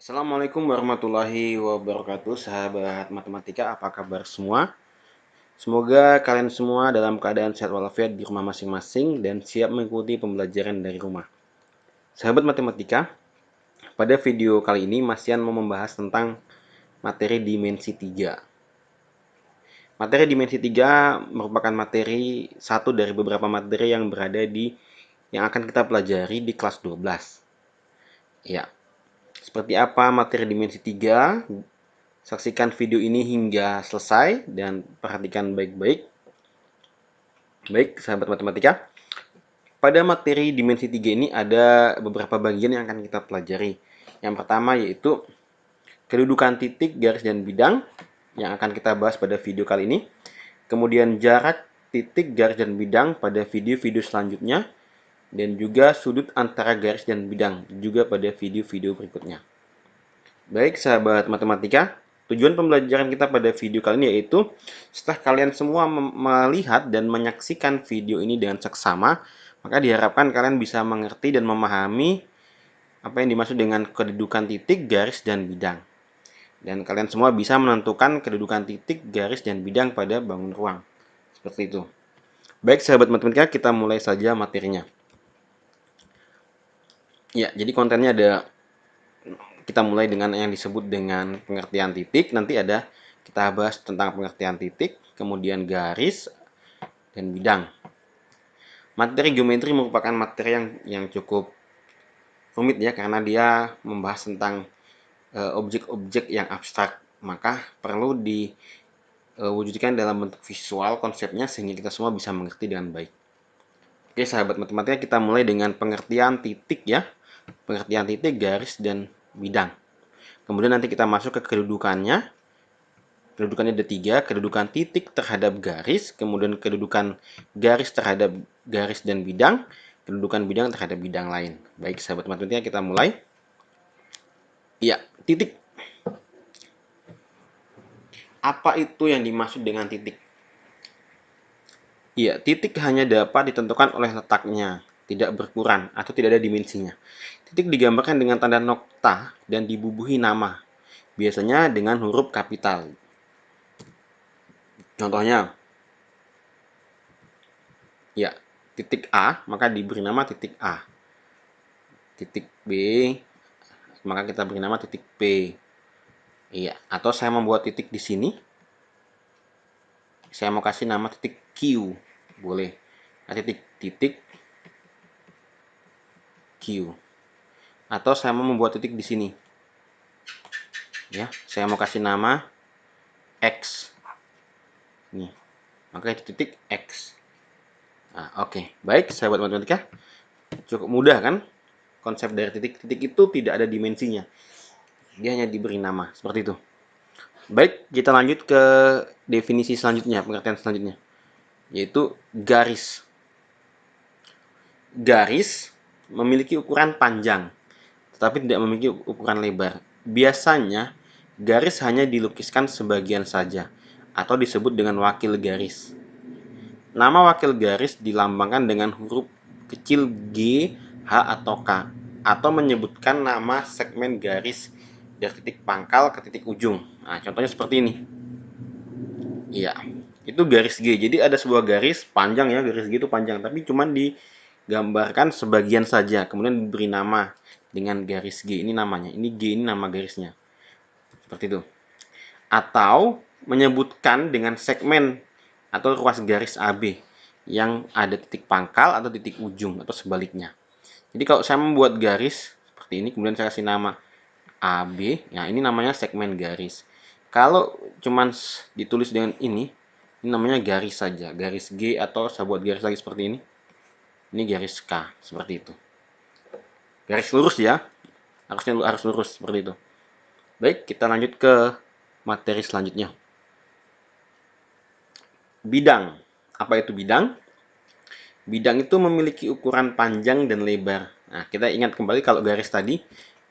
Assalamualaikum warahmatullahi wabarakatuh, sahabat matematika, apa kabar semua? Semoga kalian semua dalam keadaan sehat walafiat di rumah masing-masing dan siap mengikuti pembelajaran dari rumah. Sahabat matematika, pada video kali ini Masian mau membahas tentang materi dimensi 3. Materi dimensi 3 merupakan materi satu dari beberapa materi yang berada yang akan kita pelajari di kelas 12. Ya, seperti apa materi dimensi 3? Saksikan video ini hingga selesai dan perhatikan baik-baik. Baik, sahabat matematika. Pada materi dimensi 3 ini ada beberapa bagian yang akan kita pelajari. Yang pertama yaitu kedudukan titik, garis, dan bidang yang akan kita bahas pada video kali ini. Kemudian jarak titik, garis, dan bidang pada video-video selanjutnya. Dan juga sudut antara garis dan bidang juga pada video-video berikutnya. Baik, sahabat matematika, tujuan pembelajaran kita pada video kali ini yaitu setelah kalian semua melihat dan menyaksikan video ini dengan seksama, maka diharapkan kalian bisa mengerti dan memahami apa yang dimaksud dengan kedudukan titik, garis, dan bidang. Dan kalian semua bisa menentukan kedudukan titik, garis, dan bidang pada bangun ruang. Seperti itu. Baik, sahabat matematika, kita mulai saja materinya. Ya, jadi kontennya ada. Kita mulai dengan yang disebut dengan pengertian titik. Nanti ada kita bahas tentang pengertian titik, kemudian garis, dan bidang. Materi geometri merupakan materi yang cukup rumit ya, karena dia membahas tentang objek-objek yang abstrak. Maka perlu diwujudkan dalam bentuk visual konsepnya sehingga kita semua bisa mengerti dengan baik. Oke, sahabat matematika, kita mulai dengan pengertian titik ya. Pengertian titik, garis, dan bidang. Kemudian nanti kita masuk ke kedudukannya. Kedudukannya ada 3, kedudukan titik terhadap garis, kemudian kedudukan garis terhadap garis dan bidang, kedudukan bidang terhadap bidang lain. Baik, sahabat matematika, kita mulai. Iya, titik. Apa itu yang dimaksud dengan titik? Iya, titik hanya dapat ditentukan oleh letaknya, tidak berkurang atau tidak ada dimensinya. Titik digambarkan dengan tanda nokta dan dibubuhi nama, biasanya dengan huruf kapital. Contohnya, ya, titik A, maka diberi nama titik A. Titik B, maka kita beri nama titik P. Iya, atau saya membuat titik di sini. Saya mau kasih nama titik Q. Boleh. Nah, titik Q. Atau saya mau membuat titik di sini. Ya, saya mau kasih nama X. Nih. Maka itu titik X. Nah, oke. Baik, sahabat matematika. Cukup mudah kan? Konsep dari titik-titik itu tidak ada dimensinya. Dia hanya diberi nama, seperti itu. Baik, kita lanjut ke definisi selanjutnya, pengertian selanjutnya, yaitu garis. Garis memiliki ukuran panjang, tetapi tidak memiliki ukuran lebar. Biasanya, garis hanya dilukiskan sebagian saja, atau disebut dengan wakil garis. Nama wakil garis dilambangkan dengan huruf kecil G, H, atau K, atau menyebutkan nama segmen garis dari titik pangkal ke titik ujung. Nah, contohnya seperti ini. Iya, itu garis G. Jadi ada sebuah garis panjang ya, garis G itu panjang, tapi cuma digambarkan sebagian saja, kemudian diberi nama dengan garis G. Ini namanya, ini G, ini nama garisnya. Seperti itu. Atau menyebutkan dengan segmen atau ruas garis AB yang ada titik pangkal atau titik ujung atau sebaliknya. Jadi kalau saya membuat garis seperti ini, kemudian saya kasih nama AB, ya ini namanya segmen garis. Kalau cuman ditulis dengan ini namanya garis saja, garis G, atau saya buat garis lagi seperti ini garis K, seperti itu. Garis lurus ya, harus lurus seperti itu. Baik, kita lanjut ke materi selanjutnya. Bidang. Apa itu bidang? Bidang itu memiliki ukuran panjang dan lebar. Nah, kita ingat kembali kalau garis tadi,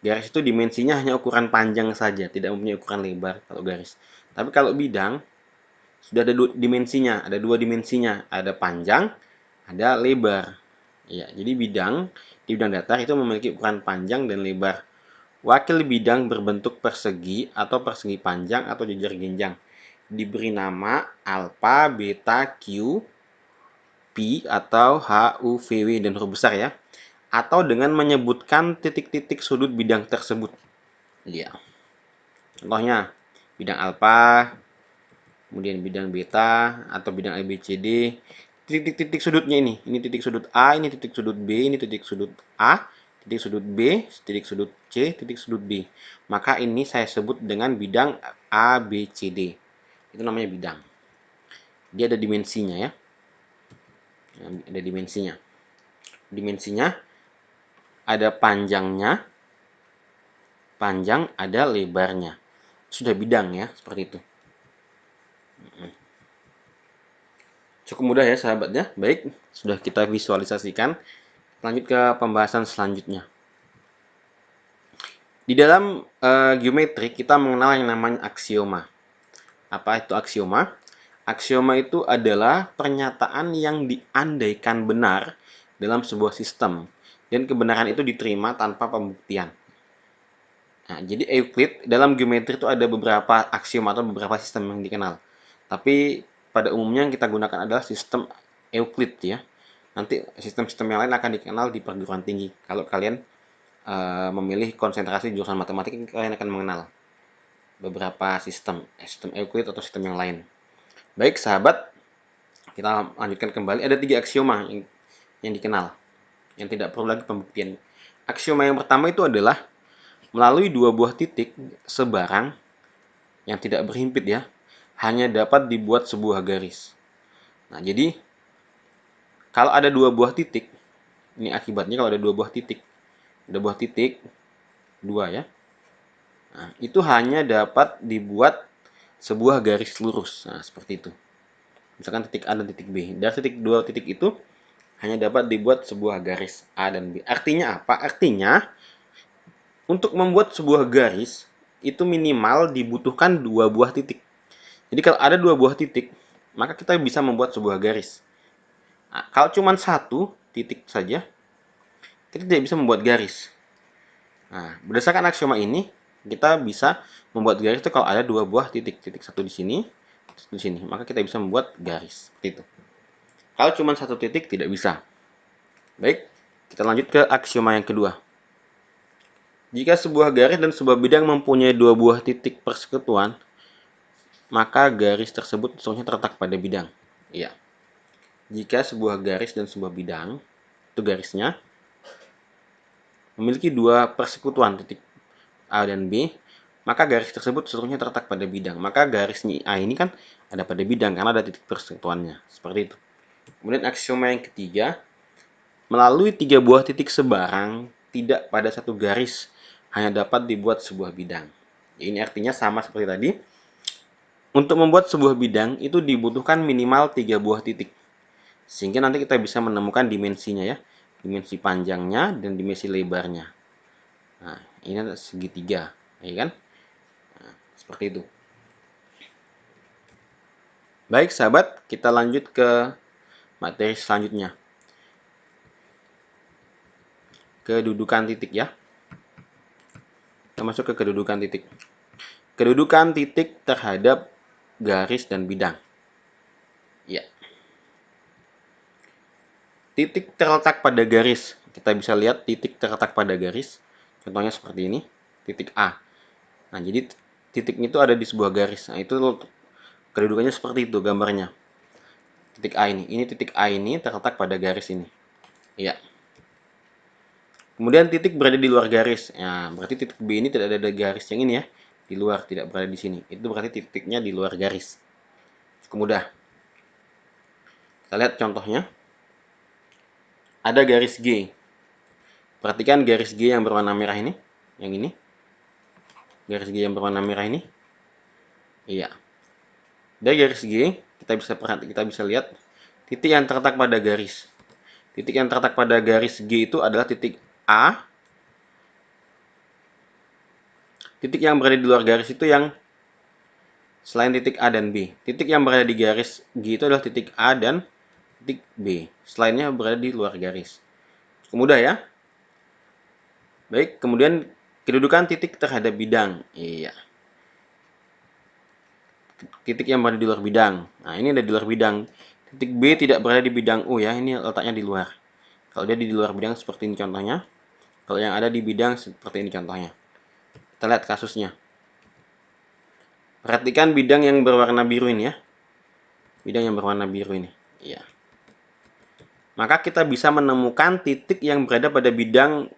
garis itu dimensinya hanya ukuran panjang saja, tidak mempunyai ukuran lebar kalau garis. Tapi kalau bidang, sudah ada dimensinya, ada dua dimensinya, ada panjang, ada lebar. Ya, jadi bidang di bidang datar itu memiliki ukuran panjang dan lebar. Wakil bidang berbentuk persegi atau persegi panjang atau jejer genjang. Diberi nama alfa, beta, Q, P atau H, U, V, W dan huruf besar ya. Atau dengan menyebutkan titik-titik sudut bidang tersebut. Ya. Contohnya bidang alfa, kemudian bidang beta atau bidang ABCD. Titik-titik sudutnya ini titik sudut A, ini titik sudut B, ini titik sudut A, titik sudut B, titik sudut C, titik sudut D. Maka ini saya sebut dengan bidang ABCD. Itu namanya bidang. Dia ada dimensinya ya. Ada dimensinya. Dimensinya ada panjangnya, panjang ada lebarnya. Sudah bidang ya, seperti itu. Cukup mudah ya sahabatnya. Baik, sudah kita visualisasikan. Lanjut ke pembahasan selanjutnya. Di dalam geometri kita mengenal yang namanya aksioma. Apa itu aksioma? Aksioma itu adalah pernyataan yang diandaikan benar dalam sebuah sistem dan kebenaran itu diterima tanpa pembuktian. Nah, jadi Euclid dalam geometri itu ada beberapa aksioma atau beberapa sistem yang dikenal. Tapi pada umumnya yang kita gunakan adalah sistem Euclid ya. Nanti sistem-sistem yang lain akan dikenal di perguruan tinggi. Kalau kalian memilih konsentrasi jurusan matematik, kalian akan mengenal beberapa sistem Euclid atau sistem yang lain. Baik sahabat, kita lanjutkan kembali. Ada 3 aksioma yang dikenal, yang tidak perlu lagi pembuktian. Aksioma yang pertama itu adalah melalui 2 buah titik sebarang yang tidak berhimpit ya, hanya dapat dibuat sebuah garis. Nah, jadi kalau ada 2 buah titik, ini akibatnya kalau ada 2 buah titik. Ada buah titik 2 ya. Nah, itu hanya dapat dibuat sebuah garis lurus. Nah, seperti itu. Misalkan titik A dan titik B. Dari titik 2 titik itu hanya dapat dibuat sebuah garis A dan B. Artinya apa? Artinya untuk membuat sebuah garis itu minimal dibutuhkan 2 buah titik. Jadi kalau ada 2 buah titik, maka kita bisa membuat sebuah garis. Nah, kalau cuma 1 titik saja, kita tidak bisa membuat garis. Nah, berdasarkan aksioma ini, kita bisa membuat garis itu kalau ada 2 buah titik. Titik 1 di sini, di sini. Maka kita bisa membuat garis. Seperti itu. Kalau cuma 1 titik, tidak bisa. Baik, kita lanjut ke aksioma yang kedua. Jika sebuah garis dan sebuah bidang mempunyai 2 buah titik persekutuan, maka garis tersebut sesungguhnya terletak pada bidang. Iya. Jika sebuah garis dan sebuah bidang, itu garisnya, memiliki 2 persekutuan titik A dan B, maka garis tersebut seluruhnya terletak pada bidang. Maka garisnya A ini kan ada pada bidang karena ada titik persekutuannya. Seperti itu. Kemudian aksioma yang ketiga, melalui 3 buah titik sebarang tidak pada satu garis hanya dapat dibuat sebuah bidang. Ini artinya sama seperti tadi. Untuk membuat sebuah bidang itu dibutuhkan minimal 3 buah titik. Sehingga nanti kita bisa menemukan dimensinya ya. Dimensi panjangnya dan dimensi lebarnya. Nah, ini ada segitiga, ya kan? Nah, seperti itu. Baik sahabat, kita lanjut ke materi selanjutnya. Kedudukan titik ya. Kita masuk ke kedudukan titik. Kedudukan titik terhadap garis dan bidang. Ya. Titik terletak pada garis. Kita bisa lihat titik terletak pada garis. Contohnya seperti ini, titik A. Nah, jadi titiknya itu ada di sebuah garis. Nah, itu kedudukannya seperti itu gambarnya. Titik A ini. Ini titik A ini terletak pada garis ini. Ya. Kemudian titik berada di luar garis. Ya, berarti titik B ini tidak ada garis yang ini ya. Di luar, tidak berada di sini. Itu berarti titiknya di luar garis. Cukup mudah. Kita lihat contohnya. Ada garis G. Perhatikan garis G yang berwarna merah ini. Yang ini. Garis G yang berwarna merah ini. Iya. Dari garis G, kita bisa lihat titik yang terletak pada garis. Titik yang terletak pada garis G itu adalah titik A. Titik yang berada di luar garis itu yang selain titik A dan B. Titik yang berada di garis G itu adalah titik A dan titik B. Selainnya berada di luar garis. Cukup mudah ya. Baik, kemudian Kedudukan titik terhadap bidang. Iya. Titik yang berada di luar bidang. Nah, ini ada di luar bidang. Titik B tidak berada di bidang U ya. Ini letaknya di luar. Kalau dia di luar bidang seperti ini contohnya. Kalau yang ada di bidang seperti ini contohnya. Kita lihat kasusnya. Perhatikan bidang yang berwarna biru ini ya. Bidang yang berwarna biru ini. Iya. Maka kita bisa menemukan titik yang berada pada bidang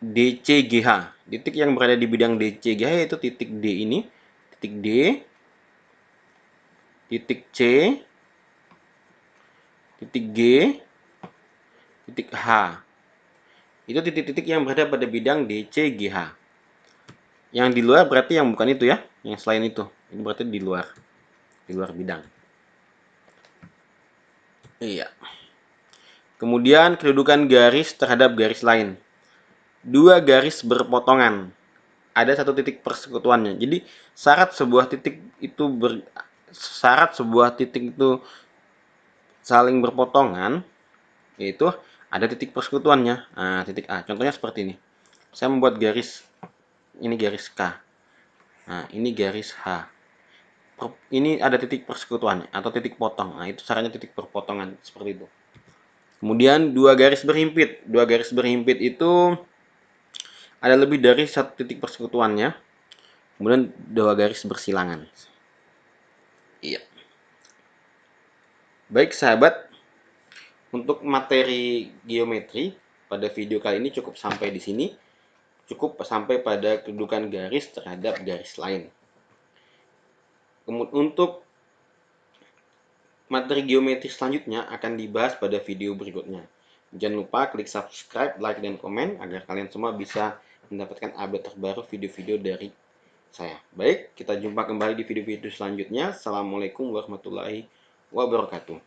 DCGH. Titik yang berada di bidang DCGH yaitu titik D ini, titik D, titik C, titik G, titik H. Itu titik-titik yang berada pada bidang DCGH. Yang di luar berarti yang bukan itu ya, yang selain itu. Ini berarti di luar bidang. Iya. Kemudian kedudukan garis terhadap garis lain. Dua garis berpotongan. Ada satu titik persekutuannya. Jadi syarat sebuah titik itu saling berpotongan, yaitu ada titik persekutuannya. Nah, titik A. Contohnya seperti ini. Saya membuat garis, ini garis K. Nah, ini garis H. Ini ada titik persekutuannya atau titik potong. Nah, itu syaratnya titik perpotongan seperti itu. Kemudian dua garis berhimpit. Dua garis berhimpit itu ada lebih dari satu titik persekutuannya. Kemudian dua garis bersilangan. Iya. Baik sahabat, untuk materi geometri pada video kali ini cukup sampai di sini. Cukup sampai pada kedudukan garis terhadap garis lain. Untuk materi geometri selanjutnya akan dibahas pada video berikutnya. Jangan lupa klik subscribe, like, dan komen agar kalian semua bisa mendapatkan update terbaru video-video dari saya. Baik, kita jumpa kembali di video-video selanjutnya. Assalamualaikum warahmatullahi wabarakatuh.